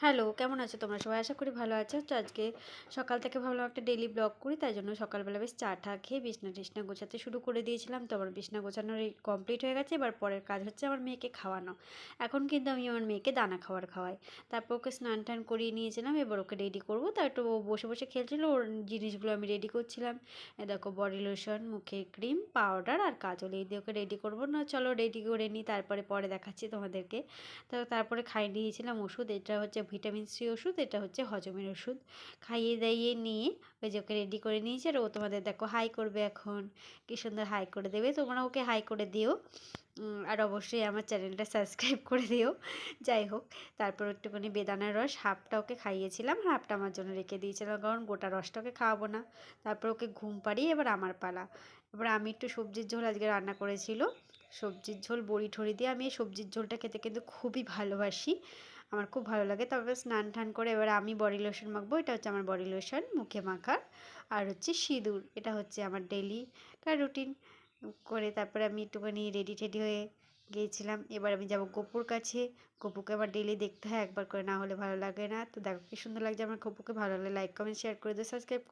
Hello, কেমন আছো তোমরা সবাই? আশা করি ভালো আছো। তো আজকে সকাল থেকে ভাবলাম একটা ডেইলি ব্লগ করি। তাই জন্য সকালবেলা বেশ চা-টা খেয়ে বিছনা-টিছনা গোছাতে শুরু করে দিয়েছিলাম। তো আমার বিছনা গোছানোর এই কমপ্লিট হয়ে গেছে। এবার পরের কাজ হচ্ছে আমার মেয়েকে খাওয়ানো। এখন কিন্তু আমি আমার মেয়েকে দানা খাবার খাওয়াই। তারপর ওকে স্নান-টান করিয়ে নিয়েছিলাম। এবার ওকে রেডি করব। তা একটু ও বসে, বসে খেলছিল। ওর জিনিসগুলো আমি রেডি করছিলাম। এ দেখো বডি লোশন, মুখের ক্রিম, পাউডার আর কাজল এই দিয়ে ওকে রেডি করব। না চলো রেডি করে নিই, তারপরে পরে দেখাচ্ছি তোমাদেরকে। তো তারপরে খাইয়ে দিয়েছিলাম ওষুধ। এটা হচ্ছে ভিটামিন সি ওষুধ, এটা হচ্ছে হজমের ওষুধ। খাইয়ে দাইয়ে নিয়ে ওই যে ওকে রেডি করে নিয়েছে। আর ও তোমাদের দেখো হাই করবে এখন, কি সুন্দর হাই করে দেবে। তোমরা ওকে হাই করে দিও। আর অবশ্যই আমার চ্যানেলটা সাবস্ক্রাইব করে দিও। যাই হোক, তারপর একটুখানি বেদানার রস হাফটা ওকে খাইয়েছিলাম, হাফটা আমার জন্য রেখে দিয়েছিলাম, কারণ গোটা রসটা ওকে খাওয়াবো না। তারপর ওকে ঘুম পাড়িয়ে এবার আমার পালা। এবার আমি একটু সবজির ঝোল আজকে রান্না করেছিল, সবজির ঝোল বড়ি ঠড়ি দিয়ে। আমি এই সবজির ঝোলটা খেতে কিন্তু খুবই ভালোবাসি, আমার খুব ভালো লাগে। তবে স্নান টান করে এবার আমি বডি লোশন মাখবো। এটা হচ্ছে আমার বডি লোশন মুখে মাখার। আর হচ্ছে সিঁদুর, এটা হচ্ছে আমার ডেইলি রুটিন করে। তারপরে আমি একটুখানি রেডি টেডি হয়ে গিয়েছিলাম। এবার আমি যাব গপুর কাছে। গপুকে আমার ডেইলি দেখতে হয় একবার করে, না হলে ভালো লাগে না। তো দেখো কি সুন্দর লাগছে আমার গপুকে। ভালো লাগলে লাইক কমেন্ট শেয়ার করে দিও, সাবস্ক্রাইব